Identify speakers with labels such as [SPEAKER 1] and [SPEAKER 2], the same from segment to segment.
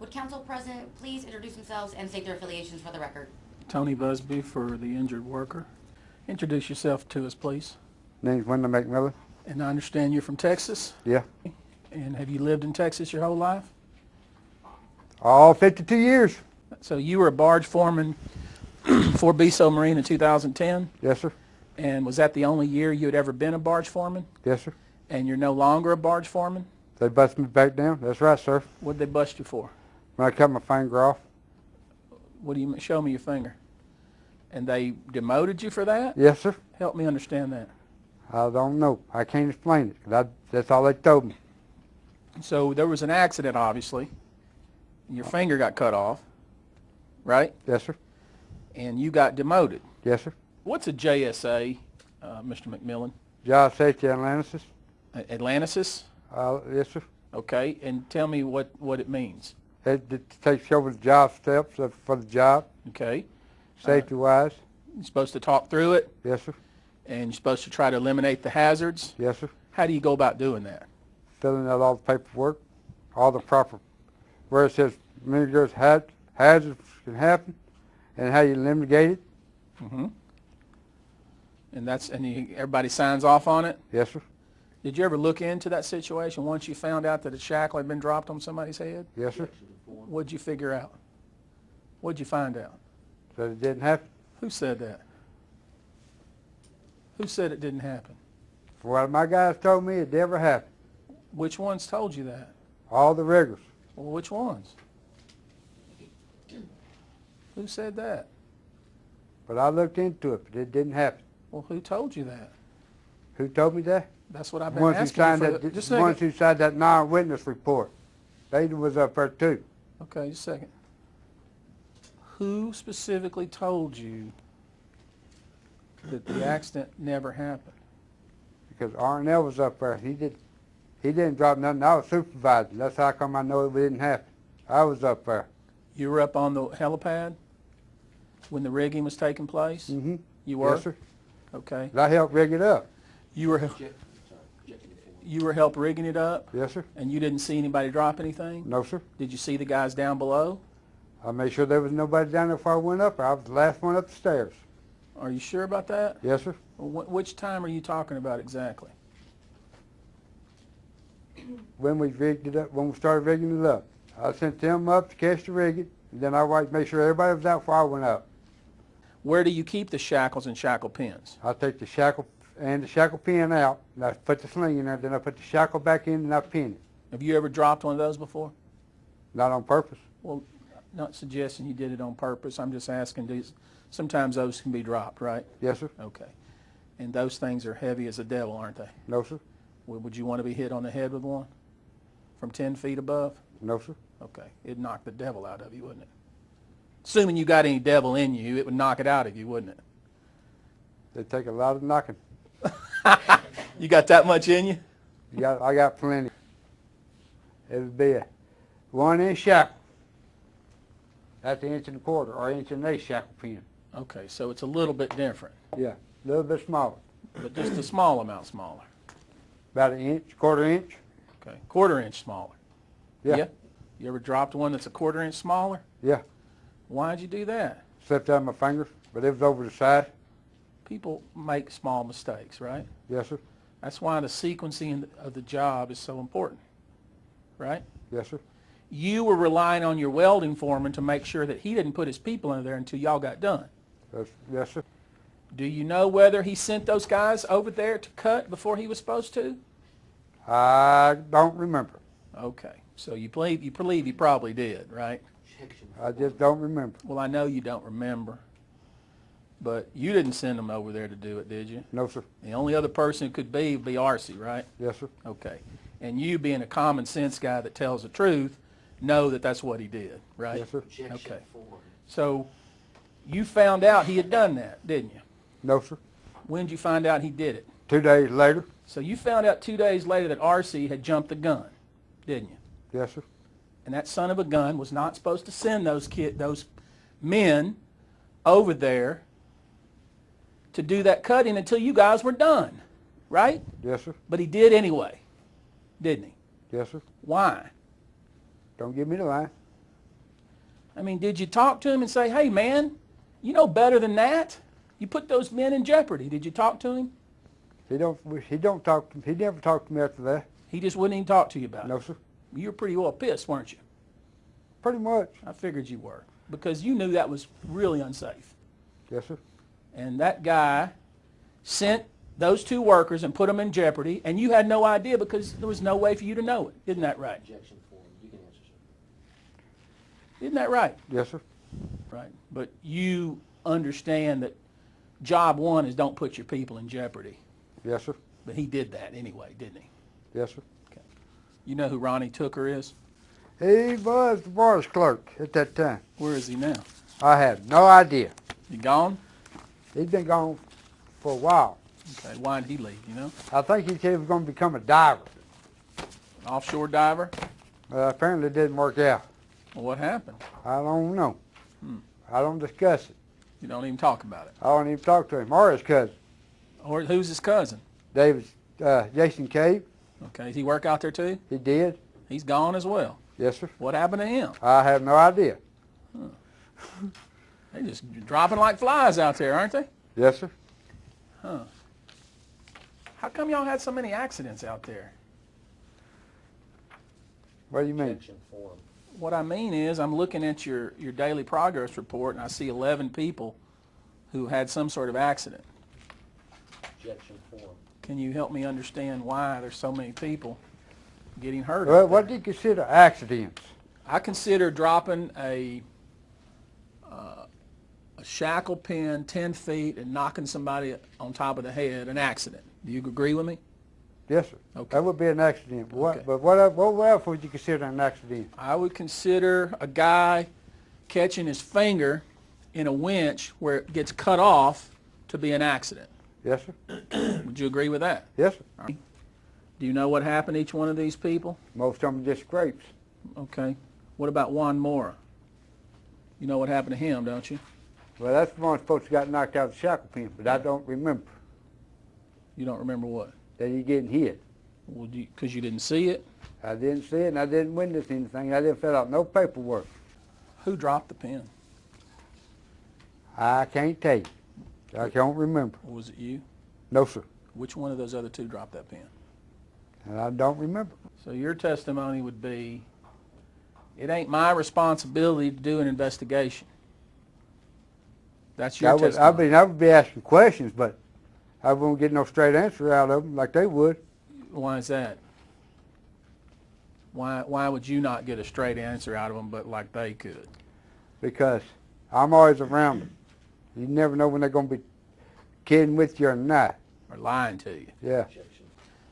[SPEAKER 1] Would counsel present please introduce themselves and state their affiliations for the record?
[SPEAKER 2] Tony Buzbee for the injured worker. Introduce yourself to us, please.
[SPEAKER 3] Name's Wyndall McMillan.
[SPEAKER 2] And I understand you're from Texas?
[SPEAKER 3] Yeah.
[SPEAKER 2] And have you lived in Texas your whole life?
[SPEAKER 3] All 52 years.
[SPEAKER 2] So you were a barge foreman for Beso Marine in 2010?
[SPEAKER 3] Yes, sir.
[SPEAKER 2] And was that the only year you had ever been a barge foreman?
[SPEAKER 3] Yes, sir.
[SPEAKER 2] And you're no longer a barge foreman?
[SPEAKER 3] They busted me back down. That's right, sir.
[SPEAKER 2] What'd they bust you for?
[SPEAKER 3] When I cut my finger off.
[SPEAKER 2] What do you show me your finger? And they demoted you for that?
[SPEAKER 3] Yes, sir.
[SPEAKER 2] Help me understand that.
[SPEAKER 3] I don't know. I can't explain it. That's all they told me.
[SPEAKER 2] So there was an accident, obviously. Your finger got cut off, right?
[SPEAKER 3] Yes, sir.
[SPEAKER 2] And you got demoted.
[SPEAKER 3] Yes, sir.
[SPEAKER 2] What's a JSA, Mr. McMillan?
[SPEAKER 3] Job safety analysis.
[SPEAKER 2] Atlantis?
[SPEAKER 3] Yes, sir.
[SPEAKER 2] Okay, and tell me what it means.
[SPEAKER 3] It takes over the job steps for the job,
[SPEAKER 2] Okay.
[SPEAKER 3] safety-wise.
[SPEAKER 2] You're supposed to talk through it,
[SPEAKER 3] Yes, sir.
[SPEAKER 2] and you're supposed to try to eliminate the hazards.
[SPEAKER 3] Yes, sir.
[SPEAKER 2] How do you go about doing that?
[SPEAKER 3] Filling out all the paperwork, all the proper, where it says many years hazards can happen, and how you eliminate it.
[SPEAKER 2] Mm-hmm. And everybody signs off on it?
[SPEAKER 3] Yes, sir.
[SPEAKER 2] Did you ever look into that situation once you found out that a shackle had been dropped on somebody's head?
[SPEAKER 3] Yes, sir.
[SPEAKER 2] What'd you figure out? What'd you find out?
[SPEAKER 3] That it didn't happen.
[SPEAKER 2] Who said that? Who said it didn't happen?
[SPEAKER 3] From what my guys told me, it never happened.
[SPEAKER 2] Which ones told you that?
[SPEAKER 3] All the riggers.
[SPEAKER 2] Well, which ones? Who said that?
[SPEAKER 3] But I looked into it, but it didn't happen.
[SPEAKER 2] Well, who told you that?
[SPEAKER 3] Who told me that?
[SPEAKER 2] That's what I've been asking you for. Just a
[SPEAKER 3] The ones
[SPEAKER 2] second.
[SPEAKER 3] who signed that non-witness report. They was up there too.
[SPEAKER 2] Okay, just a second. Who specifically told you that the accident never happened?
[SPEAKER 3] Because Arnell was up there. He didn't drop nothing. I was supervising. That's how come I know it didn't happen. I was up there.
[SPEAKER 2] You were up on the helipad when the rigging was taking place?
[SPEAKER 3] Mm-hmm.
[SPEAKER 2] You were?
[SPEAKER 3] Yes, sir.
[SPEAKER 2] Okay.
[SPEAKER 3] But I helped rig it up.
[SPEAKER 2] You were help rigging it up?
[SPEAKER 3] Yes, sir.
[SPEAKER 2] And you didn't see anybody drop anything?
[SPEAKER 3] No, sir.
[SPEAKER 2] Did you see the guys down below?
[SPEAKER 3] I made sure there was nobody down there before I went up there. I was the last one up the stairs.
[SPEAKER 2] Are you sure about that?
[SPEAKER 3] Yes, sir.
[SPEAKER 2] Well, which time are you talking about exactly?
[SPEAKER 3] When we rigged it up, when we started rigging it up. I sent them up to catch the rigging, and then I waited to make sure everybody was out before I went up.
[SPEAKER 2] Where do you keep the shackles and shackle pins?
[SPEAKER 3] I take the shackle and the shackle pin out, and I put the sling in there, then I put the shackle back in and I pin it.
[SPEAKER 2] Have you ever dropped one of those before?
[SPEAKER 3] Not on purpose.
[SPEAKER 2] Well, not suggesting you did it on purpose. I'm just asking, sometimes those can be dropped, right?
[SPEAKER 3] Yes, sir.
[SPEAKER 2] Okay. And those things are heavy as a devil, aren't they?
[SPEAKER 3] No, sir.
[SPEAKER 2] Would you want to be hit on the head with one from 10 feet above?
[SPEAKER 3] No, sir.
[SPEAKER 2] Okay. It'd knock the devil out of you, wouldn't it? Assuming you got any devil in you, it would knock it out of you, wouldn't it?
[SPEAKER 3] They take a lot of knocking.
[SPEAKER 2] You got that much in you?
[SPEAKER 3] I got plenty. It would be a 1-inch shackle. That's an 1.25 inch or 1.1 inch shackle pin.
[SPEAKER 2] Okay, so it's a little bit different,
[SPEAKER 3] Yeah, a little bit smaller.
[SPEAKER 2] but just a small amount smaller.
[SPEAKER 3] About 1 inch, 1/4 inch.
[SPEAKER 2] Okay, 1/4 inch smaller.
[SPEAKER 3] Yeah.
[SPEAKER 2] You ever dropped one that's a 1/4 inch smaller?
[SPEAKER 3] Yeah.
[SPEAKER 2] Why'd you do that?
[SPEAKER 3] Slipped out of my fingers, but it was over the side.
[SPEAKER 2] People make small mistakes, right?
[SPEAKER 3] Yes, sir.
[SPEAKER 2] That's why the sequencing of the job is so important, right?
[SPEAKER 3] Yes, sir.
[SPEAKER 2] You were relying on your welding foreman to make sure that he didn't put his people in there until y'all got done.
[SPEAKER 3] Yes, sir.
[SPEAKER 2] Do you know whether he sent those guys over there to cut before he was supposed to?
[SPEAKER 3] I don't remember.
[SPEAKER 2] Okay, so you believe he probably did, right?
[SPEAKER 3] I just don't remember.
[SPEAKER 2] Well, I know you don't remember, but you didn't send them over there to do it, did you?
[SPEAKER 3] No, sir.
[SPEAKER 2] The only other person it could be would be R.C., right?
[SPEAKER 3] Yes, sir.
[SPEAKER 2] Okay. And you being a common sense guy that tells the truth, know that that's what he did, right?
[SPEAKER 3] Yes, sir.
[SPEAKER 2] Okay. So you found out he had done that, didn't you?
[SPEAKER 3] No, sir.
[SPEAKER 2] When did you find out he did it?
[SPEAKER 3] 2 days later.
[SPEAKER 2] So you found out 2 days later that R.C. had jumped the gun, didn't you?
[SPEAKER 3] Yes, sir.
[SPEAKER 2] And that son of a gun was not supposed to send those men over there to do that cutting until you guys were done, right?
[SPEAKER 3] Yes, sir.
[SPEAKER 2] But he did anyway, didn't he?
[SPEAKER 3] Yes, sir.
[SPEAKER 2] Why?
[SPEAKER 3] Don't give me the line.
[SPEAKER 2] I mean, did you talk to him and say, hey, man, you know better than that? You put those men in jeopardy. Did you talk to him?
[SPEAKER 3] He never talked to me after that.
[SPEAKER 2] He just wouldn't even talk to you about it?
[SPEAKER 3] No, sir.
[SPEAKER 2] You were pretty well pissed, weren't you?
[SPEAKER 3] Pretty much.
[SPEAKER 2] I figured you were, because you knew that was really unsafe.
[SPEAKER 3] Yes, sir.
[SPEAKER 2] And that guy sent those 2 workers and put them in jeopardy, and you had no idea because there was no way for you to know it. Isn't that right?
[SPEAKER 4] Objection form. You can answer, sir.
[SPEAKER 2] Isn't that right?
[SPEAKER 3] Yes, sir.
[SPEAKER 2] Right. But you understand that job 1 is don't put your people in jeopardy.
[SPEAKER 3] Yes, sir.
[SPEAKER 2] But he did that anyway, didn't he?
[SPEAKER 3] Yes, sir.
[SPEAKER 2] Okay. You know who Ronnie Tooker is?
[SPEAKER 3] He was the barge clerk at that time.
[SPEAKER 2] Where is he now?
[SPEAKER 3] I have no idea.
[SPEAKER 2] He gone?
[SPEAKER 3] He's been gone for a while.
[SPEAKER 2] Okay. Why did he leave, you know?
[SPEAKER 3] I think he said he was going to become a diver.
[SPEAKER 2] An offshore diver?
[SPEAKER 3] Apparently it didn't work out.
[SPEAKER 2] Well, what happened?
[SPEAKER 3] I don't know. I don't discuss it.
[SPEAKER 2] You don't even talk about it.
[SPEAKER 3] I don't even talk to him or his cousin.
[SPEAKER 2] Or who's his cousin?
[SPEAKER 3] Jason Cave.
[SPEAKER 2] Okay. Does he work out there too?
[SPEAKER 3] He did.
[SPEAKER 2] He's gone as well.
[SPEAKER 3] Yes, sir.
[SPEAKER 2] What happened to him?
[SPEAKER 3] I have no idea.
[SPEAKER 2] They're just dropping like flies out there, aren't they?
[SPEAKER 3] Yes, sir.
[SPEAKER 2] Huh. How come y'all had so many accidents out there?
[SPEAKER 3] What do you mean?
[SPEAKER 4] Objection form.
[SPEAKER 2] What I mean is I'm looking at your daily progress report and I see 11 people who had some sort of accident.
[SPEAKER 4] Objection form.
[SPEAKER 2] Can you help me understand why there's so many people getting hurt?
[SPEAKER 3] Well,
[SPEAKER 2] out
[SPEAKER 3] what
[SPEAKER 2] there?
[SPEAKER 3] do you consider accidents?
[SPEAKER 2] I consider dropping a shackle pin 10 feet and knocking somebody on top of the head an accident. Do you agree with me?
[SPEAKER 3] Yes, sir.
[SPEAKER 2] Okay.
[SPEAKER 3] That would be an accident.
[SPEAKER 2] Okay.
[SPEAKER 3] But what else would you consider an accident?
[SPEAKER 2] I would consider a guy catching his finger in a winch where it gets cut off to be an accident.
[SPEAKER 3] Yes, sir.
[SPEAKER 2] Would you agree with that?
[SPEAKER 3] Yes, sir.
[SPEAKER 2] Do you know what happened to each one of these people?
[SPEAKER 3] Most of them just scrapes.
[SPEAKER 2] Okay. What about Juan Mora? You know what happened to him, don't you?
[SPEAKER 3] Well, that's the one supposed to got knocked out of the shackle pin, but I don't remember
[SPEAKER 2] You don't remember what?
[SPEAKER 3] that he getting hit.
[SPEAKER 2] Well, because you didn't see it?
[SPEAKER 3] I didn't see it, and I didn't witness anything. I didn't fill out no paperwork.
[SPEAKER 2] Who dropped the pin?
[SPEAKER 3] I can't tell you. I can't remember.
[SPEAKER 2] Or was it you?
[SPEAKER 3] No, sir.
[SPEAKER 2] Which one of those other 2 dropped that pin?
[SPEAKER 3] And I don't remember.
[SPEAKER 2] So your testimony would be, it ain't my responsibility to do an investigation. That's your testimony.
[SPEAKER 3] I would be asking questions, but I won't get no straight answer out of them like they would.
[SPEAKER 2] Why is that? Why would you not get a straight answer out of them, but like they could?
[SPEAKER 3] Because I'm always around them. You never know when they're going to be kidding with you or not.
[SPEAKER 2] Or lying to you?
[SPEAKER 3] Yeah.
[SPEAKER 4] Objection.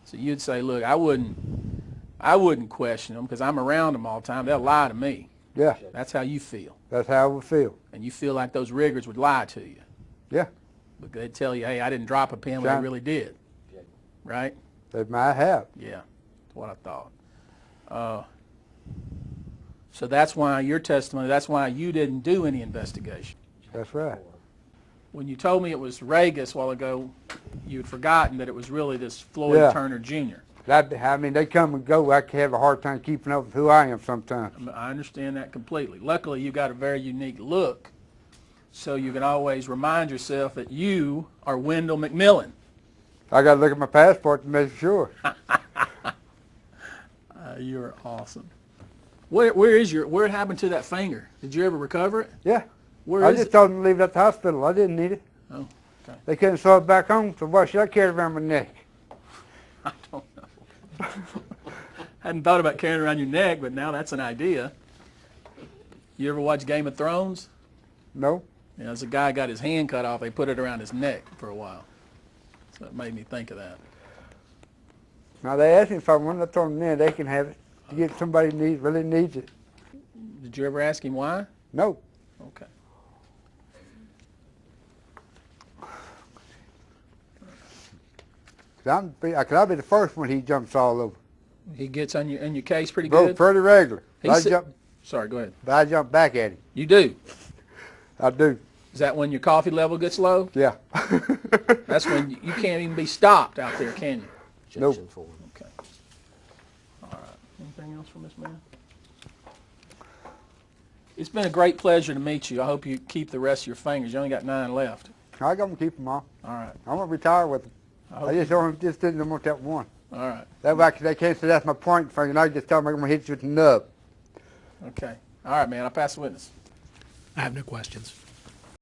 [SPEAKER 2] So you'd say, look, I wouldn't question them because I'm around them all the time. They'll lie to me.
[SPEAKER 3] Yeah.
[SPEAKER 2] That's how you feel.
[SPEAKER 3] That's how I would feel.
[SPEAKER 2] And you feel like those riggers would lie to you.
[SPEAKER 3] Yeah.
[SPEAKER 2] But they'd tell you, hey, I didn't drop a pin, but I really did.
[SPEAKER 4] Objection.
[SPEAKER 2] Right?
[SPEAKER 3] They might have.
[SPEAKER 2] Yeah. That's what I thought. So that's why your testimony, that's why you didn't do any investigation.
[SPEAKER 3] That's right.
[SPEAKER 2] When you told me it was Regas a while ago, you'd forgotten that it was really this Floyd Turner Jr.
[SPEAKER 3] I mean, they come and go. I can have a hard time keeping up with who I am sometimes.
[SPEAKER 2] I understand that completely. Luckily, you got a very unique look, so you can always remind yourself that you are Wyndall McMillan.
[SPEAKER 3] I got to look at my passport to make sure.
[SPEAKER 2] You're awesome. Where happened to that finger? Did you ever recover it?
[SPEAKER 3] Yeah.
[SPEAKER 2] Where
[SPEAKER 3] I
[SPEAKER 2] is
[SPEAKER 3] just
[SPEAKER 2] it?
[SPEAKER 3] told them to leave it at the hospital. I didn't need it.
[SPEAKER 2] Oh, okay.
[SPEAKER 3] They couldn't sew it back on, so why should I carry it around my neck?
[SPEAKER 2] I don't know. Hadn't thought about carrying it around your neck, but now that's an idea. You ever watch Game of Thrones?
[SPEAKER 3] No.
[SPEAKER 2] Yeah, there's a guy got his hand cut off. They put it around his neck for a while. So it made me think of that.
[SPEAKER 3] Now, they asked me if I wanted. I told them then they can have it. To get somebody who really needs it.
[SPEAKER 2] Did you ever ask him why?
[SPEAKER 3] No.
[SPEAKER 2] Okay.
[SPEAKER 3] I'll be the first one he jumps all over.
[SPEAKER 2] He gets on your case pretty
[SPEAKER 3] Bro,
[SPEAKER 2] good?
[SPEAKER 3] pretty regular.
[SPEAKER 2] Sorry, go ahead.
[SPEAKER 3] But I jump back at him.
[SPEAKER 2] You do?
[SPEAKER 3] I do.
[SPEAKER 2] Is that when your coffee level gets low?
[SPEAKER 3] Yeah.
[SPEAKER 2] That's when you can't even be stopped out there, can you?
[SPEAKER 4] Objection
[SPEAKER 3] Nope.
[SPEAKER 4] form.
[SPEAKER 2] Okay. All right. Anything else from this man? It's been a great pleasure to meet you. I hope you keep the rest of your fingers. You only got 9 left.
[SPEAKER 3] I got to keep them all.
[SPEAKER 2] All right.
[SPEAKER 3] I'm gonna retire with them.
[SPEAKER 2] hope
[SPEAKER 3] I just didn't want that one.
[SPEAKER 2] All right.
[SPEAKER 3] They can't say that's my point finger, and I just tell them I'm gonna hit you with the nub.
[SPEAKER 2] Okay. All right, man. I'll pass the witness.
[SPEAKER 5] I have no questions.